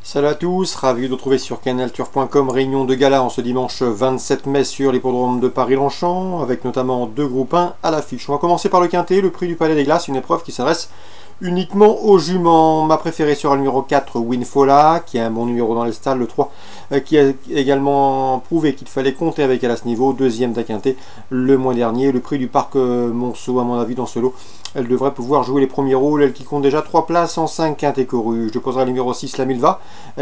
Salut à tous, ravi de vous retrouver sur canalturf.com, réunion de gala en ce dimanche 27 mai sur l'hippodrome de Paris-Longchamp, avec notamment deux groupes 1 à l'affiche. On va commencer par le quintet, le prix du Palais des Glaces, une épreuve qui s'adresse uniquement aux juments. Ma préférée sera le numéro 4, Winfola, qui a un bon numéro dans les stalles, le 3, qui a également prouvé qu'il fallait compter avec elle à ce niveau, deuxième d'un quintet le mois dernier. Le prix du Parc Monceau, à mon avis, dans ce lot, elle devrait pouvoir jouer les premiers rôles, elle qui compte déjà 3 places en 5 quintets courus. Je poserai le numéro 6, la Milva,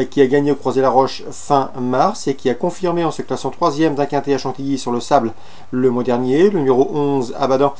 qui a gagné au Croisé-la-Roche fin mars et qui a confirmé en se classant 3e d'un quintet à Chantilly sur le sable le mois dernier. Le numéro 11, Abadan,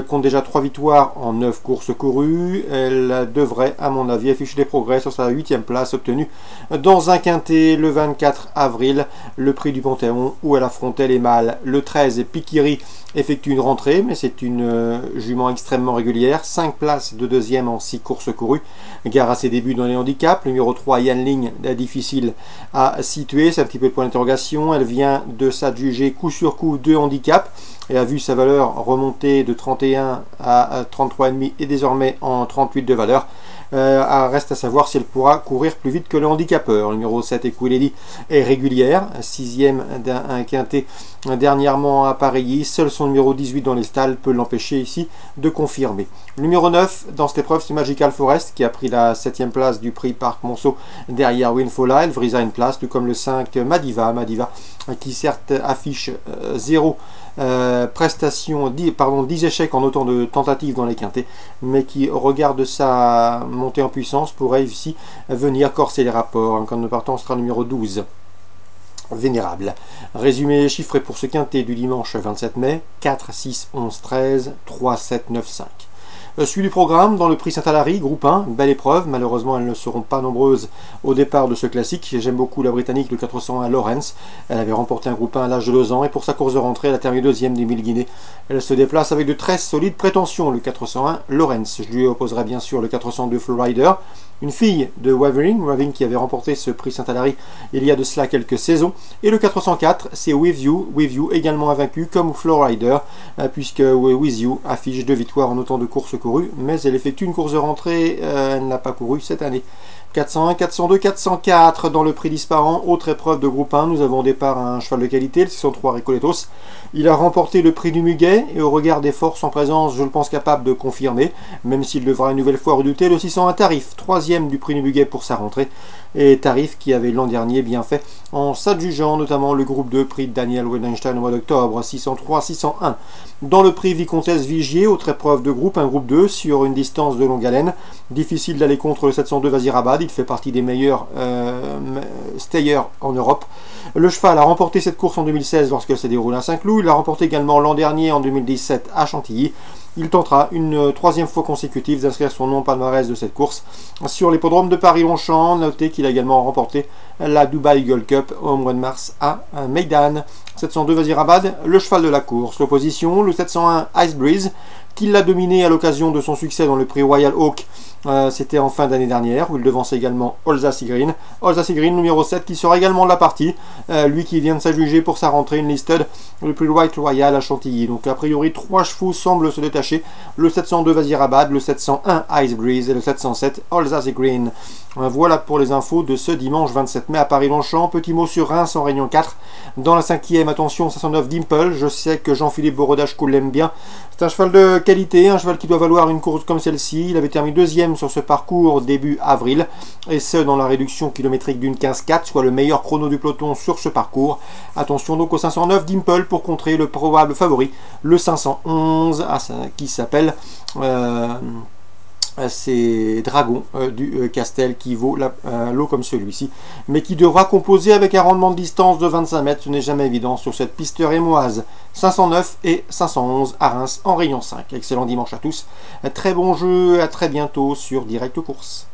compte déjà 3 victoires en 9 courses courues. Elle devrait, à mon avis, afficher des progrès sur sa 8e place obtenue dans un quintet le 24 avril. Le prix du Panthéon où elle affrontait les mâles. Le 13, Pikiri, effectue une rentrée, mais c'est une jument extrêmement régulière. 5 places de deuxième en 6 courses courues. Gare à ses débuts dans les handicaps. Le numéro 3, Yanling, difficile à situer, c'est un petit peu de point d'interrogation. Elle vient de s'adjuger coup sur coup 2 handicaps et a vu sa valeur remonter de 31 à 33,5 et désormais en 38 de valeur. Reste à savoir si elle pourra courir plus vite que le handicapeur. Le numéro 7, Equilady, est régulière, 6e d'un quintet dernièrement appareillé. Seul son numéro 18 dans les stalles peut l'empêcher ici de confirmer. Le numéro 9 dans cette épreuve, c'est Magical Forest, qui a pris la 7e place du prix Parc Monceau derrière Winfola. Elle vrisa une place, tout comme le 5, Madiva, qui certes affiche 0 prestation, 10 échecs en autant de tentatives dans les quintets, mais qui, au regard de sa montée en puissance, pourrait ici venir corser les rapports. Un camp de partant sera numéro 12. Vénérable. Résumé chiffré pour ce quintet du dimanche 27 mai, 4, 6, 11, 13, 3, 7, 9, 5. Suivi du programme dans le prix Saint-Alary, groupe 1, belle épreuve. Malheureusement, elles ne seront pas nombreuses au départ de ce classique. J'aime beaucoup la Britannique, le 401 Lawrence. Elle avait remporté un groupe 1 à l'âge de 2 ans et pour sa course de rentrée, elle a terminé 2e des 1000 Guinées. Elle se déplace avec de très solides prétentions, le 401 Lawrence. Je lui opposerai bien sûr le 402 Flowrider, une fille de Wavering qui avait remporté ce prix Saint-Alary il y a de cela quelques saisons. Et le 404, c'est With You également invaincu comme Flowrider, puisque With You affiche 2 victoires en autant de courses courues, mais elle effectue une course de rentrée, elle n'a pas couru cette année. 401, 402, 404 dans le prix disparant, autre épreuve de groupe 1, nous avons au départ un cheval de qualité, le 603 Recoletos. Il a remporté le prix du Muguet et au regard des forces en présence, je le pense capable de confirmer, même s'il devra une nouvelle fois redouter le 601 Tarif, 3e du prix du Muguet pour sa rentrée, et Tarif qui avait l'an dernier bien fait en s'adjugeant notamment le groupe 2 prix de Daniel Wedenstein au mois d'octobre, 603, 601. Dans le prix Vicomtesse Vigier, autre épreuve de groupe, un groupe 2 sur une distance de longue haleine, difficile d'aller contre le 702 Vazirabad, il fait partie des meilleurs stayers en Europe. Le cheval a remporté cette course en 2016 lorsqu'elle s'est déroulée à Saint-Cloud, il l'a remporté également l'an dernier en 2017 à Chantilly. Il tentera une 3e fois consécutive d'inscrire son nom au palmarès de cette course sur l'hippodrome de Paris-Longchamp. Notez qu'il a également remporté la Dubai Gold Cup au mois de mars à Meydan. 702 Vazirabad, le cheval de la course. L'opposition, le 701 Ice Breeze, qui l'a dominé à l'occasion de son succès dans le prix Royal Oak. C'était en fin d'année dernière, où il devance également Olza Sigrin. Olza Sigrin, numéro 7, qui sera également de la partie. Lui qui vient de s'adjuger pour sa rentrée, une listed, le prix White Royal à Chantilly. Donc a priori, 3 chevaux semblent se détacher. Le 702 Vazirabad, le 701 Ice Breeze et le 707 Olza Sigrin. Voilà pour les infos de ce dimanche 27 mai à Paris-Longchamp. Petit mot sur Reims en Réunion 4. Dans la 5e, attention, 509 Dimple. Je sais que Jean-Philippe Borodachko l'aime bien. C'est un cheval de qualité, un cheval qui doit valoir une course comme celle-ci. Il avait terminé 2e sur ce parcours début avril, et ce dans la réduction kilométrique d'une 15,4, soit le meilleur chrono du peloton sur ce parcours. Attention donc au 509 Dimple pour contrer le probable favori, le 511, qui s'appelle... c'est Dragon du Castel qui vaut un lot comme celui-ci, mais qui devra composer avec un rendement de distance de 25 mètres. Ce n'est jamais évident sur cette piste rémoise. 509 et 511 à Reims en Réunion 5. Excellent dimanche à tous, très bon jeu, à très bientôt sur Direct Course.